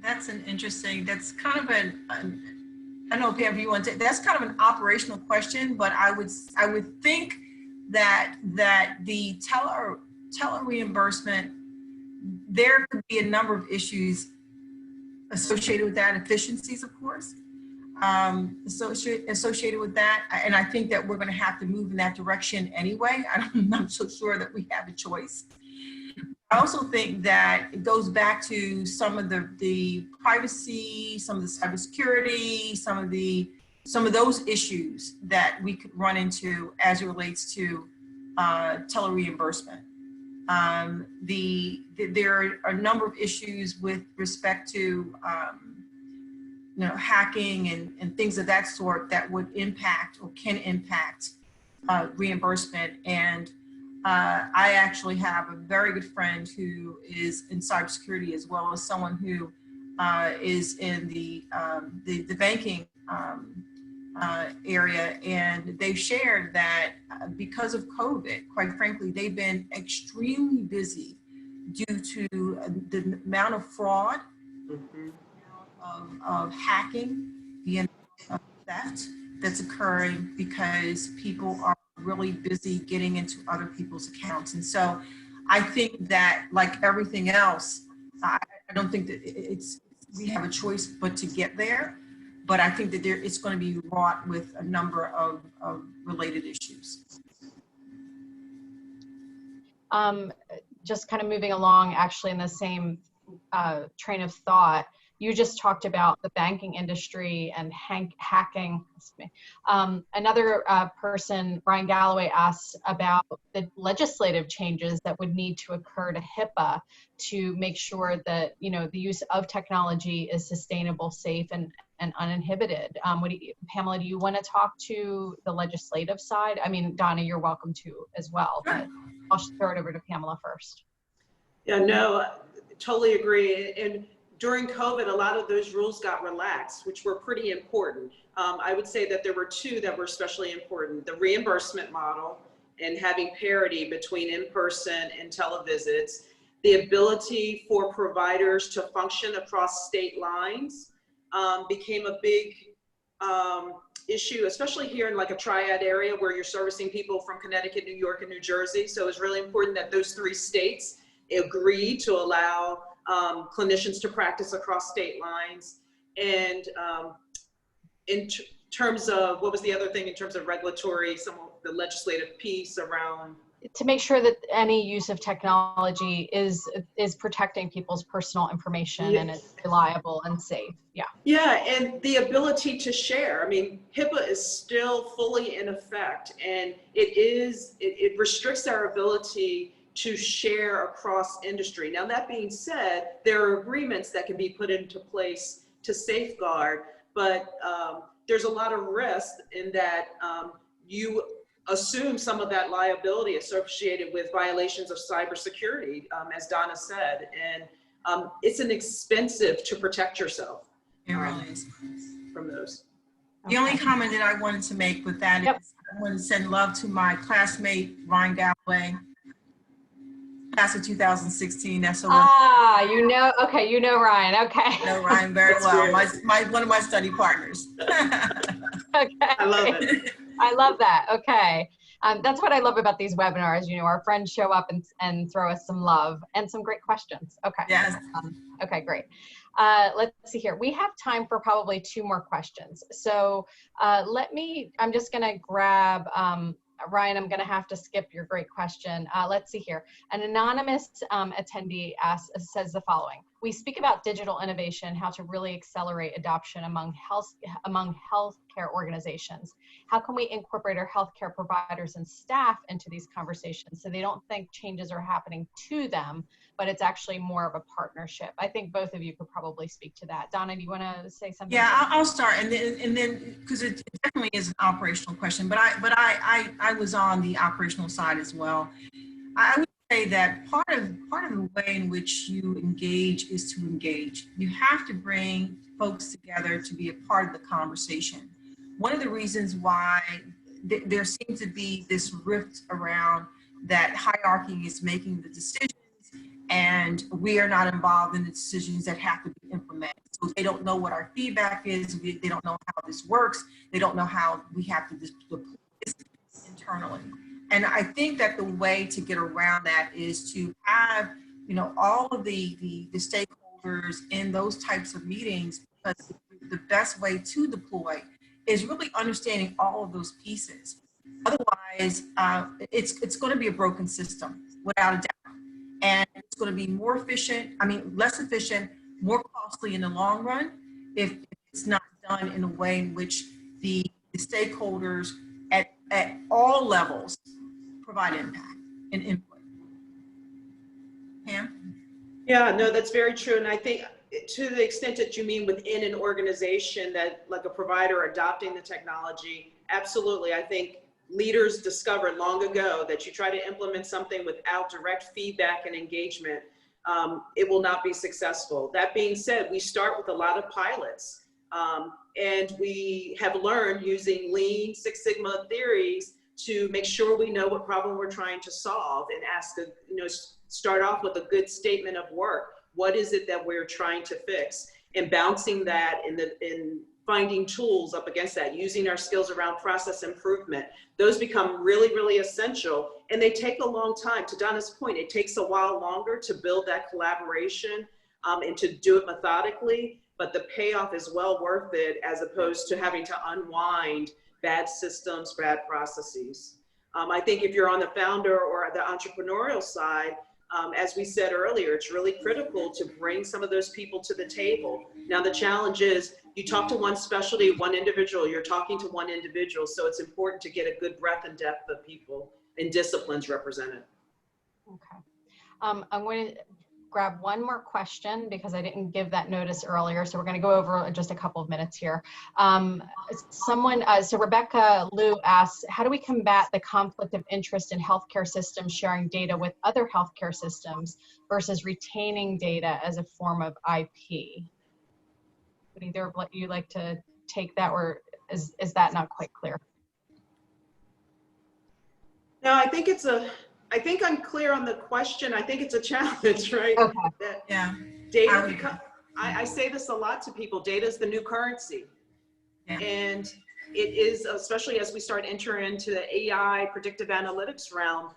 D: That's an interesting, that's kind of I don't know, Pam, if you want to, that's kind of an operational question, but I would think that the tele-reimbursement, there could be a number of issues associated with that, efficiencies, of course, associated with that. And I think that we're going to have to move in that direction anyway. I'm not so sure that we have a choice. I also think that it goes back to some of the privacy, some of the cybersecurity, some of those issues that we could run into as it relates to tele-reimbursement. There are a number of issues with respect to hacking and things of that sort that would impact or can impact reimbursement. And I actually have a very good friend who is in cybersecurity, as well as someone who is in the banking area, and they've shared that because of COVID, quite frankly, they've been extremely busy due to the amount of fraud, of hacking, the amount of theft that's occurring because people are really busy getting into other people's accounts. And so I think that, like everything else, I don't think that we have a choice but to get there. But I think that it's going to be wrought with a number of related issues.
A: Just kind of moving along, actually, in the same train of thought, you just talked about the banking industry and hacking. Another person, Brian Galloway, asks about the legislative changes that would need to occur to HIPAA to make sure that the use of technology is sustainable, safe, and uninhibited. Pamela, do you want to talk to the legislative side? I mean, Donna, you're welcome to as well, but I'll throw it over to Pamela first.
C: Yeah, no, totally agree. And during COVID, a lot of those rules got relaxed, which were pretty important. I would say that there were two that were especially important: the reimbursement model and having parity between in-person and televisits, the ability for providers to function across state lines became a big issue, especially here in like a triad area where you're servicing people from Connecticut, New York, and New Jersey. So it was really important that those three states agreed to allow clinicians to practice across state lines. And in terms of, what was the other thing in terms of regulatory, some of the legislative piece around?
A: To make sure that any use of technology is protecting people's personal information,
C: Yes.
A: and it's reliable and safe. Yeah.
C: Yeah, and the ability to share. I mean, HIPAA is still fully in effect, and it restricts our ability to share across industry. Now, that being said, there are agreements that can be put into place to safeguard, but there's a lot of risk in that you assume some of that liability associated with violations of cybersecurity, as Donna said, and it's expensive to protect yourself.
D: It really is.
C: From those.
D: The only comment that I wanted to make with that is I want to send love to my classmate, Ryan Galloway, class of 2016. That's a
A: you know, okay, you know Ryan, okay.
D: I know Ryan very well. One of my study partners.
A: Okay.
C: I love it.
A: I love that. Okay. That's what I love about these webinars. You know, our friends show up and throw us some love and some great questions. Okay.
D: Yes.
A: Okay, great. Let's see here. We have time for probably 2 more questions. So I'm just going to grab, Ryan, I'm going to have to skip your great question. Let's see here. An anonymous attendee says the following. We speak about digital innovation, how to really accelerate adoption among healthcare organizations. How can we incorporate our healthcare providers and staff into these conversations so they don't think changes are happening to them, but it's actually more of a partnership? I think both of you could probably speak to that. Donna, do you want to say something?
D: Yeah, I'll start, and then because it definitely is an operational question, but I was on the operational side as well. I would say that part of the way in which you engage is to engage. You have to bring folks together to be a part of the conversation. One of the reasons why there seems to be this rift around that hierarchy is making the decisions and we are not involved in the decisions that have to be implemented. So they don't know what our feedback is. They don't know how this works. They don't know how we have to deploy this internally. And I think that the way to get around that is to have, you know, all of the stakeholders in those types of meetings, because the best way to deploy is really understanding all of those pieces. Otherwise, it's going to be a broken system without a doubt. And it's going to be less efficient, more costly in the long run if it's not done in a way in which the stakeholders at all levels provide impact and input. Pam?
C: Yeah, no, that's very true. And I think to the extent that you mean within an organization that, like a provider adopting the technology, absolutely. I think leaders discovered long ago that you try to implement something without direct feedback and engagement, it will not be successful. That being said, we start with a lot of pilots, and we have learned using Lean Six Sigma theories to make sure we know what problem we're trying to solve and start off with a good statement of work. What is it that we're trying to fix? And bouncing that in finding tools up against that, using our skills around process improvement. Those become really, really essential, and they take a long time. To Donna's point, it takes a while longer to build that collaboration and to do it methodically, but the payoff is well worth it as opposed to having to unwind bad systems, bad processes. I think if you're on the founder or the entrepreneurial side, as we said earlier, it's really critical to bring some of those people to the table. Now, the challenge is you talk to one specialty, one individual, you're talking to one individual. So it's important to get a good breadth and depth of people and disciplines represented. Okay.
A: I'm going to grab one more question because I didn't give that notice earlier. So we're going to go over just a couple of minutes here. So Rebecca Liu asks, how do we combat the conflict of interest in healthcare systems sharing data with other healthcare systems versus retaining data as a form of IP? Would either of you like to take that, or is that not quite clear?
C: No, I think I'm clear on the question. I think it's a challenge, right?
A: Okay.
C: Yeah. Data, I say this a lot to people, data is the new currency. Yeah. And it is, especially as we start entering into the AI predictive analytics realm,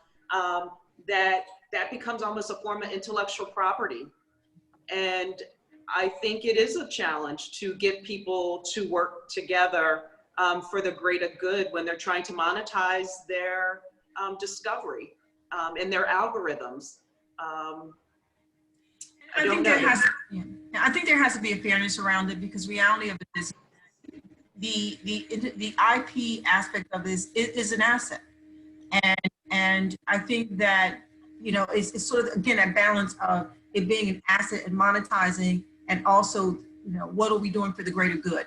C: that becomes almost a form of intellectual property. And I think it is a challenge to get people to work together for the greater good when they're trying to monetize their discovery and their algorithms.
D: I think there has to be a fairness around it, because reality of it is the IP aspect of this is an asset, and I think that, you know, it's sort of, again, that balance of it being an asset and monetizing, and also, you know, what are we doing for the greater good?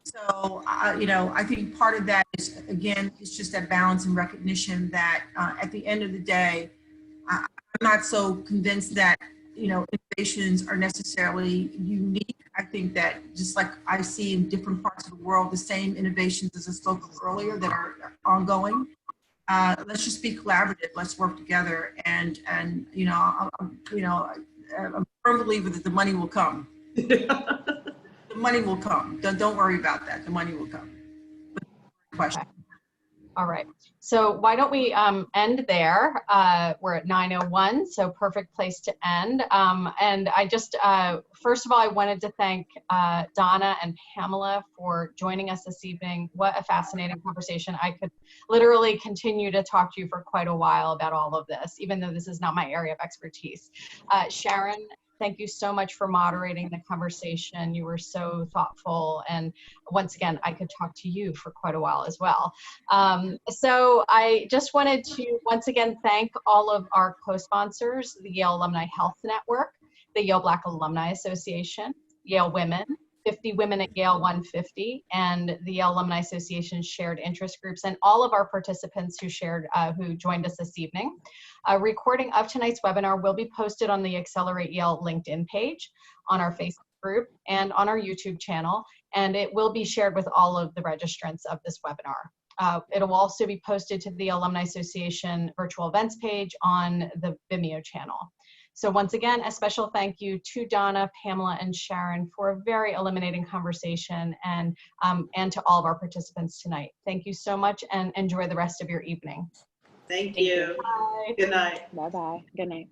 D: So, you know, I think part of that is, again, it's just that balance and recognition that at the end of the day, I'm not so convinced that, you know, innovations are necessarily unique. I think that just like I see in different parts of the world, the same innovations as I spoke of earlier that are ongoing. Let's just be collaborative. Let's work together, and you know, I'm a firm believer that the money will come. The money will come. Don't worry about that. The money will come. Question.
A: Okay. All right. So why don't we end there? We're at 9:01, so perfect place to end. And I just, first of all, I wanted to thank Donna and Pamela for joining us this evening. What a fascinating conversation. I could literally continue to talk to you for quite a while about all of this, even though this is not my area of expertise. Sharon, thank you so much for moderating the conversation. You were so thoughtful. And once again, I could talk to you for quite a while as well. So I just wanted to once again thank all of our co-sponsors, the Yale Alumni Health Network, the Yale Black Alumni Association, Yale Women, 50 Women at Yale 150, and the Yale Alumni Association's shared interest groups, and all of our participants who joined us this evening. A recording of tonight's webinar will be posted on the Accelerate Yale LinkedIn page, on our Facebook group, and on our YouTube channel, and it will be shared with all of the registrants of this webinar. It'll also be posted to the Alumni Association virtual events page on the Vimeo channel. So once again, a special thank you to Donna, Pamela, and Sharon for a very illuminating conversation, and to all of our participants tonight. Thank you so much, and enjoy the rest of your evening.
C: Thank you.
A: Bye.
C: Good night.
B: Bye-bye. Good night.